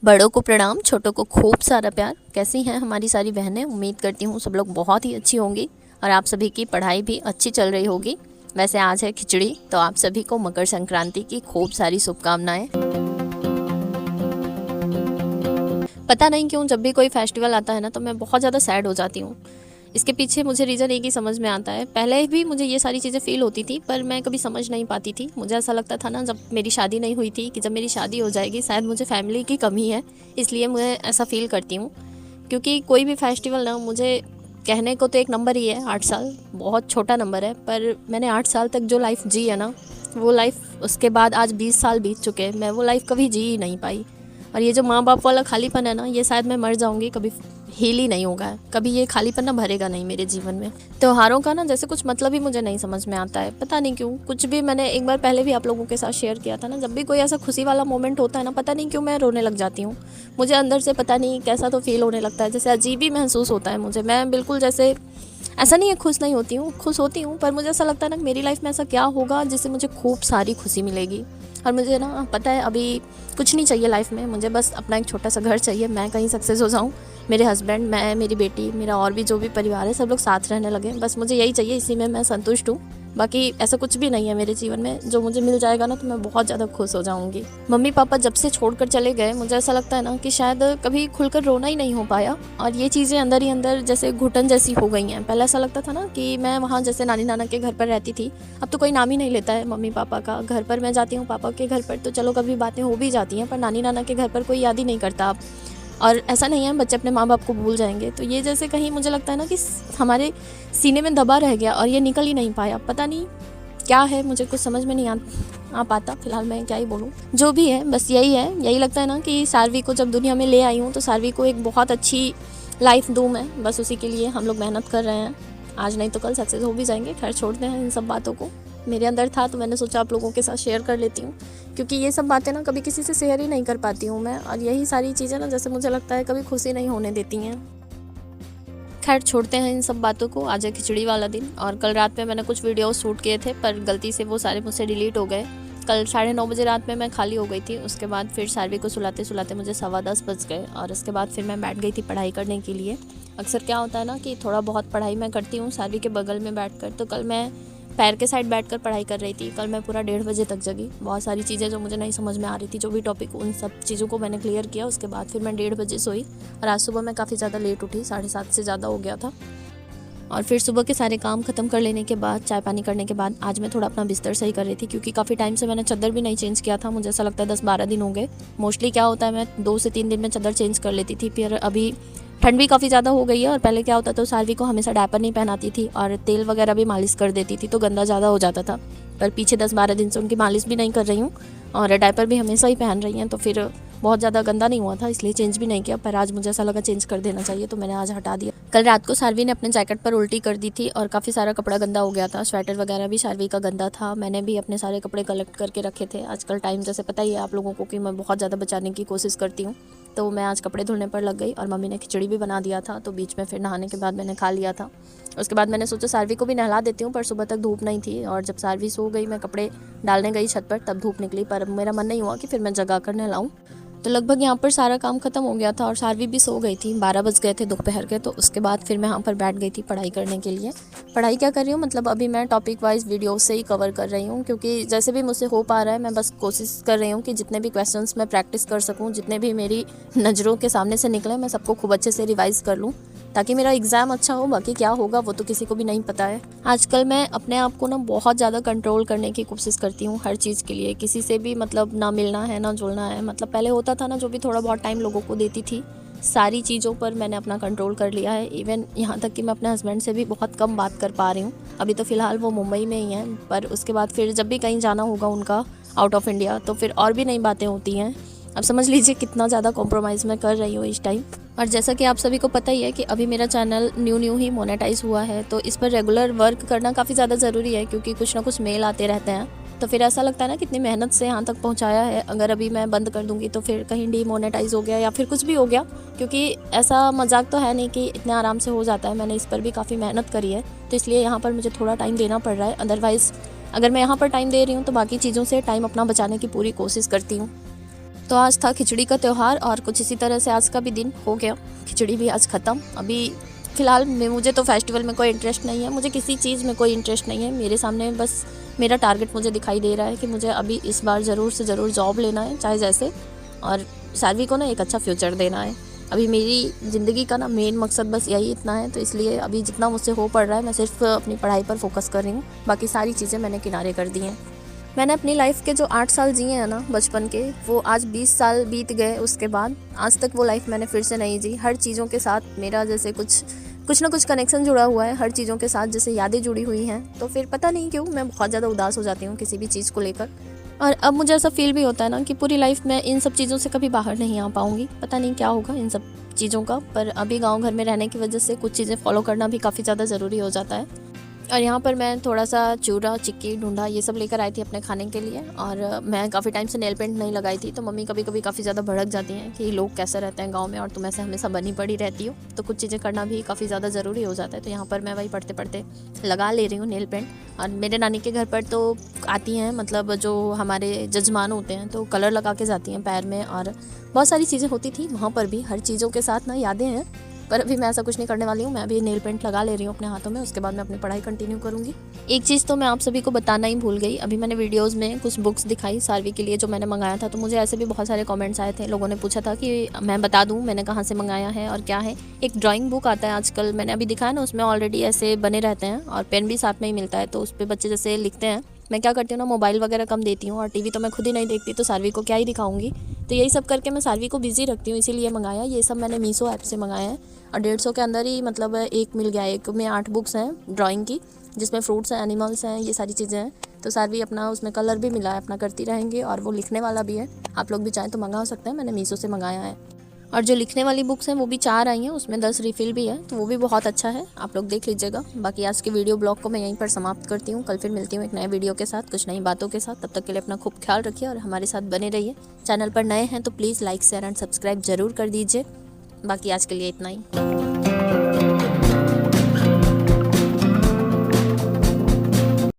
बड़ों को प्रणाम, छोटों को खूब सारा प्यार। कैसी हैं हमारी सारी बहनें? उम्मीद करती हूँ सब लोग बहुत ही अच्छी होंगी और आप सभी की पढ़ाई भी अच्छी चल रही होगी। वैसे आज है खिचड़ी, तो आप सभी को मकर संक्रांति की खूब सारी शुभकामनाएं। पता नहीं क्यों जब भी कोई फेस्टिवल आता है ना तो मैं बहुत ज़्यादा सैड हो जाती हूँ। इसके पीछे मुझे रीज़न एक ही समझ में आता है। पहले भी मुझे ये सारी चीज़ें फ़ील होती थी, पर मैं कभी समझ नहीं पाती थी। मुझे ऐसा लगता था ना, जब मेरी शादी नहीं हुई थी, कि जब मेरी शादी हो जाएगी शायद मुझे फैमिली की कमी है, इसलिए मैं ऐसा फ़ील करती हूँ। क्योंकि कोई भी फेस्टिवल ना, मुझे कहने को तो एक नंबर ही है 8 साल, बहुत छोटा नंबर है, पर मैंने 8 साल तक जो लाइफ जी है ना, वो लाइफ उसके बाद आज 20 साल बीत चुके हैं, मैं वो लाइफ कभी जी ही नहीं पाई। और ये जो माँ बाप वाला खालीपन है ना, ये शायद मैं मर जाऊँगी कभी हील ही नहीं होगा, कभी ये खालीपन ना भरेगा नहीं मेरे जीवन में। त्योहारों का ना जैसे कुछ मतलब ही मुझे नहीं समझ में आता है, पता नहीं क्यों। कुछ भी, मैंने एक बार पहले भी आप लोगों के साथ शेयर किया था ना, जब भी कोई ऐसा खुशी वाला मोमेंट होता है ना, पता नहीं क्यों मैं रोने लग जाती हूँ। मुझे अंदर से पता नहीं कैसा तो फील होने लगता है, जैसे अजीब ही महसूस होता है मुझे। मैं बिल्कुल जैसे, ऐसा नहीं है खुश नहीं होती हूँ, खुश होती हूँ, पर मुझे ऐसा लगता है ना मेरी लाइफ में ऐसा क्या होगा जिससे मुझे खूब सारी खुशी मिलेगी। और मुझे ना पता है अभी कुछ नहीं चाहिए लाइफ में, मुझे बस अपना एक छोटा सा घर चाहिए, मैं कहीं सक्सेस हो जाऊँ, मेरे हस्बैंड, मैं, मेरी बेटी, मेरा और भी जो भी परिवार है सब लोग साथ रहने लगे, बस मुझे यही चाहिए, इसी में मैं संतुष्ट हूँ। बाकी ऐसा कुछ भी नहीं है मेरे जीवन में, जो मुझे मिल जाएगा ना तो मैं बहुत ज़्यादा खुश हो जाऊँगी। मम्मी पापा जब से छोड़कर चले गए, मुझे ऐसा लगता है ना कि शायद कभी खुलकर रोना ही नहीं हो पाया, और ये चीज़ें अंदर ही अंदर जैसे घुटन जैसी हो गई हैं। पहले ऐसा लगता था ना कि मैं वहाँ जैसे नानी नाना के घर पर रहती थी, अब तो कोई नाम ही नहीं लेता है मम्मी पापा का। घर पर मैं जाती हूँ पापा के घर पर तो चलो कभी बातें हो भी जाती हैं, पर नानी नाना के घर पर कोई याद ही नहीं करता अब। और ऐसा नहीं है बच्चे अपने माँ बाप को भूल जाएंगे, तो ये जैसे कहीं मुझे लगता है ना कि हमारे सीने में दबा रह गया और ये निकल ही नहीं पाया। पता नहीं क्या है, मुझे कुछ समझ में नहीं आ पाता। फिलहाल मैं क्या ही बोलूँ, जो भी है बस यही है। यही लगता है ना कि सारवी को जब दुनिया में ले आई हूँ तो सारवी को एक बहुत अच्छी लाइफ दूँ मैं, बस उसी के लिए हम लोग मेहनत कर रहे हैं। आज नहीं तो कल सक्सेस हो भी जाएंगे। खैर छोड़ते हैं इन सब बातों को, मेरे अंदर था तो मैंने सोचा आप लोगों के साथ शेयर कर लेती हूँ, क्योंकि ये सब बातें ना कभी किसी से शेयर ही नहीं कर पाती हूँ मैं, और यही सारी चीज़ें ना जैसे मुझे लगता है कभी खुशी नहीं होने देती हैं। खैर छोड़ते हैं इन सब बातों को, आज है खिचड़ी वाला दिन, और कल रात में मैंने कुछ वीडियो शूट किए थे पर गलती से वो सारे मुझसे डिलीट हो गए। कल 9:30 बजे रात में मैं खाली हो गई थी, उसके बाद फिर सारवी को सुलाते सुलाते मुझे 10:15 बज गए, और उसके बाद फिर मैं बैठ गई थी पढ़ाई करने के लिए। अक्सर क्या होता है ना कि थोड़ा बहुत पढ़ाई मैं करती हूँ सारवी के बगल में बैठकर, तो कल मैं पैर के साइड बैठकर पढ़ाई कर रही थी। कल मैं पूरा 1:30 बजे तक जगी। बहुत सारी चीज़ें जो मुझे नहीं समझ में आ रही थी, जो भी टॉपिक, उन सब चीज़ों को मैंने क्लियर किया। उसके बाद फिर मैं 1:30 बजे सोई, और आज सुबह मैं काफ़ी ज़्यादा लेट उठी, 7:30 से ज़्यादा हो गया था। और फिर सुबह के सारे काम ख़त्म कर लेने के बाद, चाय पानी करने के बाद, आज मैं थोड़ा अपना बिस्तर सही कर रही थी, क्योंकि काफ़ी टाइम से मैंने चादर भी नहीं चेंज किया था। मुझे ऐसा लगता है 10-12 दिन हो गए। मोस्टली क्या होता है, मैं 2 से 3 दिन में चादर चेंज कर लेती थी। फिर अभी ठंड भी काफ़ी ज़्यादा हो गई है, और पहले क्या होता था, सारवी को हमेशा डायपर नहीं पहनाती थी और तेल वगैरह भी मालिश कर देती थी, तो गंदा ज़्यादा हो जाता था। पर पीछे 10-12 दिन से उनकी मालिश भी नहीं कर रही हूँ, और डायपर भी हमेशा ही पहन रही हैं, तो फिर बहुत ज़्यादा गंदा नहीं हुआ था, इसलिए चेंज भी नहीं किया। पर आज मुझे ऐसा लगा चेंज कर देना चाहिए, तो मैंने आज हटा दिया। कल रात को सारवी ने अपने जैकेट पर उल्टी कर दी थी, और काफ़ी सारा कपड़ा गंदा हो गया था। स्वेटर वगैरह भी सारवी का गंदा था। मैंने भी अपने सारे कपड़े कलेक्ट करके रखे थे। आजकल टाइम जैसे पता ही है आप लोगों को कि मैं बहुत ज़्यादा बचाने की कोशिश करती हूँ, तो मैं आज कपड़े धुलने पर लग गई, और मम्मी ने खिचड़ी भी बना दिया था, तो बीच में फिर नहाने के बाद मैंने खा लिया था। उसके बाद मैंने सोचा सारवी को भी नहला देती हूँ, पर सुबह तक धूप नहीं थी, और जब सारवी सो गई, मैं कपड़े डालने गई छत पर, तब धूप निकली। पर मेरा मन नहीं हुआ कि फिर मैं जगा कर नहलाऊँ, तो लगभग यहाँ पर सारा काम खत्म हो गया था, और सारवी भी सो गई थी। 12 बज गए थे दोपहर के, तो उसके बाद फिर मैं यहाँ पर बैठ गई थी पढ़ाई करने के लिए। पढ़ाई क्या कर रही हूँ, मतलब अभी मैं टॉपिक वाइज वीडियो से ही कवर कर रही हूँ, क्योंकि जैसे भी मुझसे हो पा रहा है, मैं बस कोशिश कर रही हूँ कि जितने भी क्वेश्चंस मैं प्रैक्टिस कर सकूँ, जितने भी मेरी नज़रों के सामने से निकले, मैं सबको खूब अच्छे से रिवाइज़ कर लूँ, ताकि मेरा एग्ज़ाम अच्छा हो। बाकी क्या होगा वो तो किसी को भी नहीं पता है। आजकल मैं अपने आप को ना बहुत ज़्यादा कंट्रोल करने की कोशिश करती हूँ हर चीज़ के लिए। किसी से भी मतलब ना मिलना है ना जुड़ना है। मतलब पहले होता था ना, जो भी थोड़ा बहुत टाइम लोगों को देती थी, सारी चीज़ों पर मैंने अपना कंट्रोल कर लिया है। इवन यहाँ तक कि मैं अपने हस्बैंड से भी बहुत कम बात कर पा रही हूँ। अभी तो फ़िलहाल वो मुंबई में ही हैं, पर उसके बाद फिर जब भी कहीं जाना होगा उनका आउट ऑफ इंडिया, तो फिर और भी नई बातें होती हैं। अब समझ लीजिए कितना ज़्यादा कॉम्प्रोमाइज़ मैं कर रही हूँ इस टाइम। और जैसा कि आप सभी को पता ही है कि अभी मेरा चैनल न्यू ही मोनेटाइज हुआ है, तो इस पर रेगुलर वर्क करना काफ़ी ज़्यादा ज़रूरी है, क्योंकि कुछ ना कुछ मेल आते रहते हैं। तो फिर ऐसा लगता है ना कितनी मेहनत से यहाँ तक पहुँचाया है, अगर अभी मैं बंद कर दूँगी तो फिर कहीं डीमोनेटाइज हो गया या फिर कुछ भी हो गया, क्योंकि ऐसा मजाक तो है नहीं कि इतने आराम से हो जाता है। मैंने इस पर भी काफ़ी मेहनत करी है, तो इसलिए यहाँ पर मुझे थोड़ा टाइम देना पड़ रहा है। अदरवाइज़ अगर मैं यहाँ पर टाइम दे रही हूँ तो बाकी चीज़ों से टाइम अपना बचाने की पूरी कोशिश करती हूँ। तो आज था खिचड़ी का त्यौहार और कुछ इसी तरह से आज का भी दिन हो गया। खिचड़ी भी आज ख़त्म। अभी फ़िलहाल में मुझे तो फेस्टिवल में कोई इंटरेस्ट नहीं है, मुझे किसी चीज़ में कोई इंटरेस्ट नहीं है। मेरे सामने बस मेरा टारगेट मुझे दिखाई दे रहा है कि मुझे अभी इस बार ज़रूर से ज़रूर जॉब लेना है, चाहे जैसे, और सानवी को ना एक अच्छा फ्यूचर देना है। अभी मेरी ज़िंदगी का ना मेन मकसद बस यही इतना है, तो इसलिए अभी जितना मुझसे हो पड़ रहा है मैं सिर्फ अपनी पढ़ाई पर फोकस कर रही हूँ। बाकी सारी चीज़ें मैंने किनारे कर दी हैं। मैंने अपनी लाइफ के जो 8 साल जिए हैं ना बचपन के, वो आज 20 साल बीत गए उसके बाद, आज तक वो लाइफ मैंने फिर से नहीं जी। हर चीज़ों के साथ मेरा जैसे कुछ ना कुछ कनेक्शन जुड़ा हुआ है, हर चीज़ों के साथ जैसे यादें जुड़ी हुई हैं। तो फिर पता नहीं क्यों मैं बहुत ज़्यादा उदास हो जाती हूँ किसी भी चीज़ को लेकर। और अब मुझे ऐसा फील भी होता है ना कि पूरी लाइफ में इन सब चीज़ों से कभी बाहर नहीं आ पाऊँगी। पता नहीं क्या होगा इन सब चीज़ों का, पर अभी गाँव घर में रहने की वजह से कुछ चीज़ें फॉलो करना भी काफ़ी ज़्यादा ज़रूरी हो जाता है। और यहाँ पर मैं थोड़ा सा चूरा, चिक्की, ढूंढा ये सब लेकर आई थी अपने खाने के लिए। और मैं काफ़ी टाइम से नेल पेंट नहीं लगाई थी, तो मम्मी कभी कभी काफ़ी ज़्यादा भड़क जाती हैं कि लोग कैसे रहते हैं गांव में और तुम ऐसे हमेशा बनी पड़ी रहती हो। तो कुछ चीज़ें करना भी काफ़ी ज़्यादा ज़रूरी हो जाता है। तो यहाँ पर मैं वही पढ़ते पढ़ते लगा ले रही हूँ नेल पेंट। और मेरे नानी के घर पर तो आती हैं, मतलब जो हमारे जजमान होते हैं, तो कलर लगा के जाती हैं पैर में, और बहुत सारी चीज़ें होती थी वहाँ पर भी। हर चीज़ों के साथ ना यादें हैं। पर अभी मैं ऐसा कुछ नहीं करने वाली हूँ। मैं अभी नेल पेंट लगा ले रही हूँ अपने हाथों में, उसके बाद मैं अपनी पढ़ाई कंटिन्यू करूँगी। एक चीज़ तो मैं आप सभी को बताना ही भूल गई। अभी मैंने वीडियोस में कुछ बुक्स दिखाई सानवी के लिए जो मैंने मंगाया था, तो मुझे ऐसे भी बहुत सारे कमेंट्स आए थे। लोगों ने पूछा था कि मैं बता दूँ मैंने कहाँ से मंगाया है और क्या है। एक ड्राइंग बुक आता है आजकल, मैंने अभी दिखाया ना, उसमें ऑलरेडी ऐसे बने रहते हैं और पेन भी साथ में ही मिलता है। तो उस पर बच्चे जैसे लिखते हैं। मैं क्या करती हूँ ना, मोबाइल वगैरह कम देती हूँ और टीवी तो मैं खुद ही नहीं देखती, तो सानवी को क्या ही दिखाऊंगी। तो यही सब करके मैं सानवी को बिजी रखती हूँ, इसीलिए मंगाया। ये सब मैंने मीशो ऐप से मंगाया है और 150 के अंदर ही मतलब एक मिल गया। एक में 8 बुक्स हैं ड्राइंग की, जिसमें फ्रूट्स हैं, एनिमल्स हैं, ये सारी चीज़ें हैं। तो सानवी अपना उसमें कलर भी मिला है, अपना करती रहेंगे, और वो लिखने वाला भी है। आप लोग भी चाहें तो मंगा सकते हैं, मैंने मीशो से मंगाया है। और जो लिखने वाली बुक्स हैं वो भी 4 आई हैं, उसमें 10 रिफ़िल भी है, तो वो भी बहुत अच्छा है, आप लोग देख लीजिएगा। बाकी आज के वीडियो ब्लॉग को मैं यहीं पर समाप्त करती हूँ। कल फिर मिलती हूँ एक नए वीडियो के साथ, कुछ नई बातों के साथ। तब तक के लिए अपना खूब ख्याल रखिए और हमारे साथ बने रहिए। चैनल पर नए हैं तो please like, share and subscribe जरूर कर दीजिए। बाकी आज के लिए इतना ही।